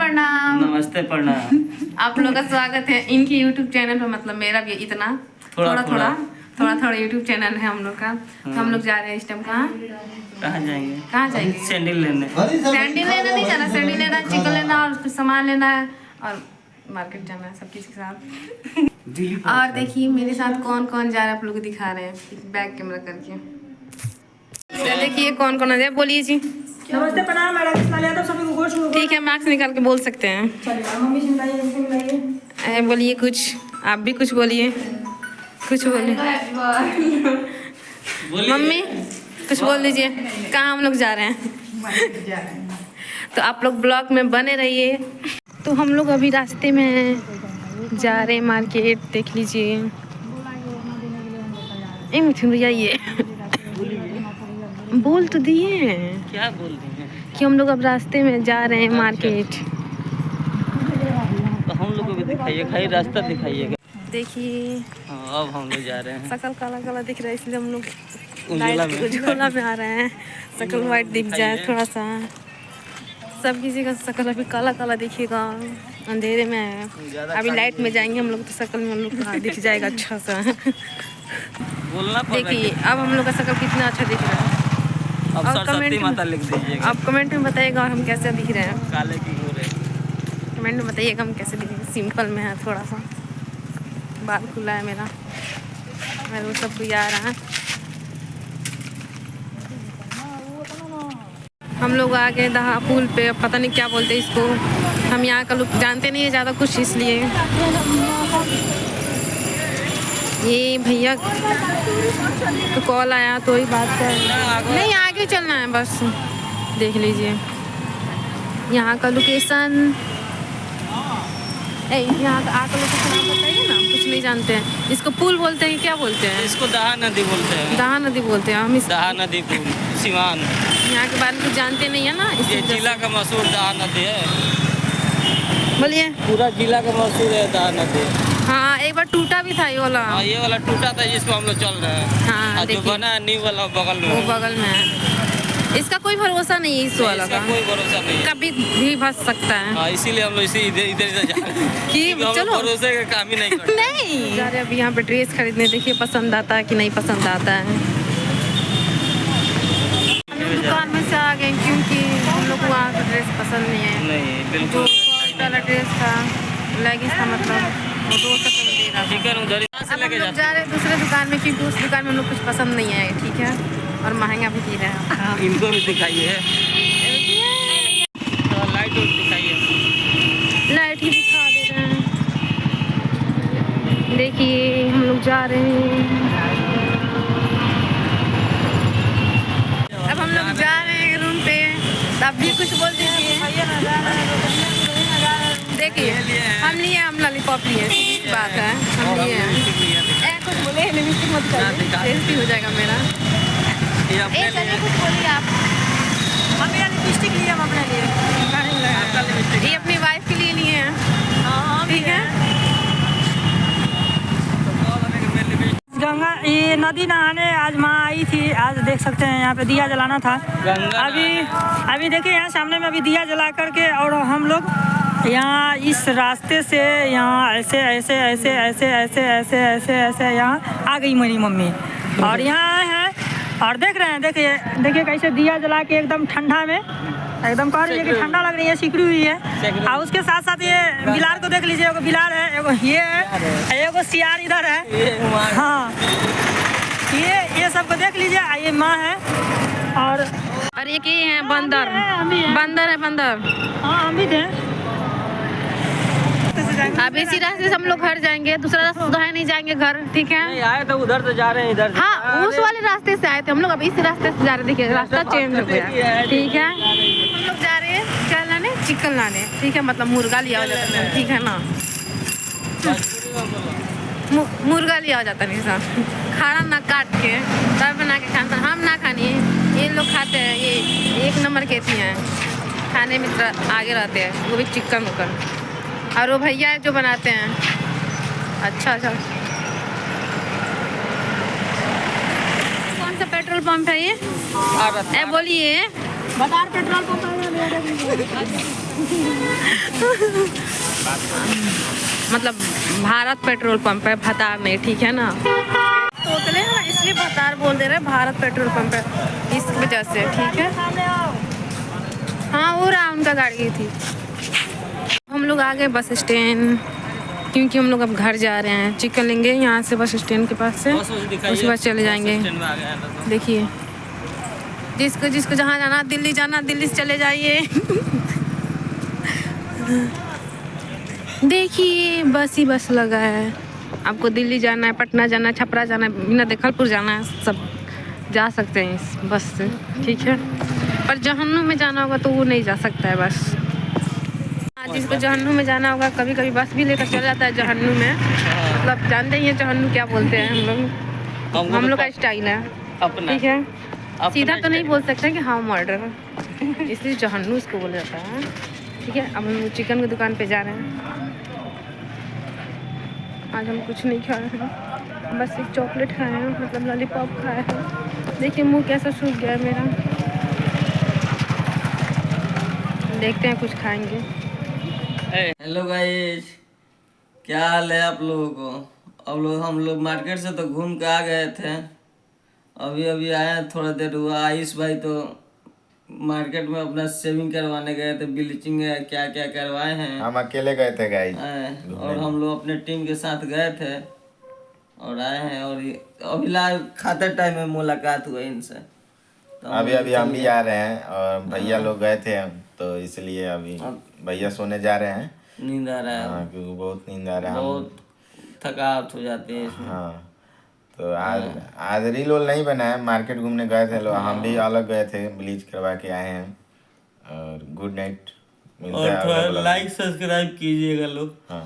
प्रणाम। नमस्ते प्रणाम। आप लोग का स्वागत है इनके YouTube चैनल पर। मतलब मेरा भी इतना थोड़ा YouTube चैनल है हम लोग का। तो हम लोग जा रहे हैं इस टाइम कहाँ जाएंगे? कहाँ जाएंगे? सैंडल लेने। सैंडल लेना नहीं जाना, सैंडल लेना, चिकन लेना और कुछ सामान लेना है और मार्केट जाना है सब चीज़ के साथ। और देखिए मेरे साथ कौन कौन जा रहा है, आप लोग को दिखा रहे हैं बैक कैमरा करके। देखिए कौन कौन है, बोलिए जी। नमस्ते प्रणाम, ठीक है, मार्क्स निकाल के बोल सकते हैं। बोलिए कुछ, आप भी कुछ बोलिए, कुछ बोलिए। मम्मी कुछ बोल दीजिए, कहाँ हम लोग जा रहे हैं? तो आप लोग ब्लॉग में बने रहिए। तो हम लोग अभी रास्ते में हैं, जा रहे हैं मार्केट, देख लीजिए। मिथुन भैया ये बोल तो दिए क्या बोल रहे हैं कि हम लोग अब रास्ते में जा रहे हैं मार्केट। तो हम लोग को भी दिखाइए, खाली रास्ता दिखाइएगा। देखिए हाँ, अब हम लोग जा रहे हैं। शकल काला काला दिख रहा है इसलिए हम लोग उजला में आ रहे हैं। शकल वाइट दिख जाए थोड़ा सा, सब किसी का शकल अभी काला काला दिखेगा, अंधेरे में है। अभी लाइट में जाएंगे हम लोग तो शकल में हम लोग का दिख जाएगा अच्छा सा। बोलना देखिए अब हम लोग का शकल कितना अच्छा दिख रहा है। अब सरस्वती माता लिख दीजिएगा। आप कमेंट में बताइएगा हम कैसे दिख रहे हैं। काले की हो रहे। कमेंट में बताइएगा हम कैसे दिख रहे हैं। सिंपल में है, थोड़ा सा बाल खुला है मेरा, वो सब कोई आ रहा है। हम लोग आ गए दहा पुल पे, पता नहीं क्या बोलते इसको, हम यहाँ का लोग जानते नहीं है ज़्यादा कुछ, इसलिए ये भैया तो कॉल आया तो ही बात कर नहीं, आगे चलना है बस। देख लीजिए यहाँ का लोकेशन, यहाँ का आकर लोकेशन आप बताइए ना, कुछ नहीं जानते हैं। इसको पुल बोलते हैं, क्या बोलते हैं? इसको दहा नदी बोलते हैं। दहा नदी बोलते हैं हम। दहा नदी पुल सिवान। यहाँ के बारे में कुछ जानते नहीं है ना, ये जिला का मशहूर दहा नदी है। बोलिए। पूरा जिला का मशहूर है दहा नदी। हाँ एक बार टूटा भी था ये वाला। हाँ, ये वाला टूटा था जिसको हम लोग चल रहे हैं। हाँ जो बना है न्यू वाला बगल में, वो बगल में है। इसका कोई भरोसा नहीं है इस वाला का, कोई भरोसा नहीं है, कभी भी फंस सकता है। हाँ, इसीलिए हम लोग इसी इधर जा रहे हैं कि चलो भरोसे का काम ही नहीं करते। नहीं जा रहे अभी यहाँ पे ड्रेस खरीदने। देखिए पसंद आता है कि नहीं पसंद आता है। हम लोग दुकान में से आ गए क्योंकि हम लोग को वहाँ का ड्रेस पसंद नहीं है। नहीं बिल्कुल। जो वाला ड्रेस था लेगिंग्स था, मतलब वो 200 दे रहा था। उधर अब हम लोग जा रहे हैं दूसरे दुकान में क्योंकि उस दुकान में हम लोग कुछ पसंद नहीं है, ठीक है, और महंगा भी दे रहे हैं। इनको भी दिखाइए, तो लाइट दिखाइए। लाइट ही दिखा दे रहे हैं। देखिए हम लोग जा रहे हैं, अब हम लोग जा रहे हैं रूम पे। तब भी कुछ बोल दीजिए। देखिए हम लिए, हम लॉलीपॉप लिए, सीधी बात है, हम लिए हैं। कुछ बोले लिपस्टिक मत करिए, टेस्टी हो जाएगा मेरा। चलिए कुछ बोलिए आप। हम मेरा लिपस्टिक लिए, हम अपने लिए, ये अपनी वाइफ के लिए लिए हैं, ठीक है। गंगा ये नदी नहाने आज माँ आई थी। आज देख सकते हैं यहाँ पे दिया जलाना था। अभी देखिए यहाँ सामने में अभी दिया जला करके, और हम लोग यहाँ इस रास्ते से यहाँ ऐसे ऐसे ऐसे ऐसे ऐसे ऐसे ऐसे ऐसे यहाँ आ गई मेरी मम्मी, और यहाँ है और देख रहे हैं। देखिए कैसे दिया जला के एकदम ठंडा में, एकदम कह रही है कि ठंडा लग रही है, सिकड़ी हुई है। और उसके साथ साथ ये बिलार को देख लीजिए, एगो बिलार है, एगो ये है, एगो सियार इधर है। हाँ ये सबको देख लीजिए। ये माँ है और एक ये है बंदर, बंदर है बंदर। हाँ हम भी थे। अब इसी रास्ते से हम लोग घर जाएंगे, दूसरा रास्ता उधर नहीं जाएंगे घर, ठीक है। नहीं आए तो उधर से जा रहे हैं, इधर हाँ उस वाले रास्ते से आए थे हम लोग, अब इस रास्ते से जा रहे। देखिए रास्ता चेंज हो गया, ठीक है। हम लोग जा रहे हैं क्या लाने, चिकन लाने, ठीक है, मतलब मुर्गा लिया जाता है, ठीक है ना। मुर्गा लिया जाता है सर, खाना ना काट के तब बना के खाना, हम ना खानी, ये लोग खाते हैं। ये 1 नंबर के थी हैं खाने में, आगे रहते हैं, वो भी चिकन उकन। और वो भैया है जो बनाते हैं। अच्छा कौन सा पेट्रोल पंप है ये? बोलिए। बता पेट्रोल पंप मतलब भारत पेट्रोल पंप है, भतार नहीं, ठीक है ना। तोतले हैं ना, इसलिए भतार बोल दे रहे हैं, भारत पेट्रोल पंप है इस वजह से, ठीक है। हाँ वो रहा, उनका गाड़ी थी। हम लोग आ गए बस स्टैंड, क्योंकि हम लोग अब घर जा रहे हैं। चिकन लेंगे यहाँ से बस स्टैंड के पास से, उसके बाद चले जाएंगे। देखिए जिसको जिसको जहाँ जाना, दिल्ली जाना, दिल्ली से चले जाइए। देखिए बस ही बस लगा है, आपको दिल्ली जाना है, पटना जाना है, छपरा जाना है, बिना देखलपुर जाना है, सब जा सकते हैं इस बस से, ठीक है। पर जहन्नुम में जाना होगा तो वो नहीं जा सकता है बस। जिसको जहन्नुम में जाना होगा, कभी कभी बस भी लेकर चला जाता है जहन्नुम में। मतलब जानते ही हैं जहन्नुम क्या बोलते हैं हम लोग का स्टाइल है, ठीक है। सीधा तो नहीं बोल सकते कि हाँ मर्डर, इसलिए जहन्नुम इसको बोला जाता है, ठीक है। अब हम चिकन की दुकान पे जा रहे हैं। आज हम कुछ नहीं खा रहे हैं, बस एक चॉकलेट खाए हैं, मतलब लॉलीपॉप खाया है। देखिए मुंह कैसा सूख गया है मेरा, देखते हैं कुछ खाएंगे। हेलो गाइस, क्या हाल है आप लोगों को। हम लोग मार्केट से तो घूम के आ गए थे, अभी अभी आए, थोड़ा देर हुआ। आयुष भाई तो मार्केट में अपना सेविंग करवाने गए थे, ब्लीचिंग है क्या क्या करवाए हैं। हम अकेले गए थे गाइस, और हम लोग अपने टीम के साथ गए थे और आए हैं। और अभी खाते टाइम में मुलाकात हुई इनसे, तो अभी हम भी आ रहे हैं। और भैया लोग गए थे हम, तो इसलिए अभी भैया सोने जा रहे हैं। नींद आ रहा है। हाँ, क्योंकि बहुत नींद आ रहा है, बहुत थकावट हो जाती है इसमें। हाँ, तो आज रील वोल नहीं बना है, मार्केट घूमने गए थे लोग, हम भी अलग गए थे, ब्लीच करवा के आए हैं। और गुड नाइट, मिलते हैं और थोड़ा लाइक सब्सक्राइब कीजिएगा लोग। हाँ।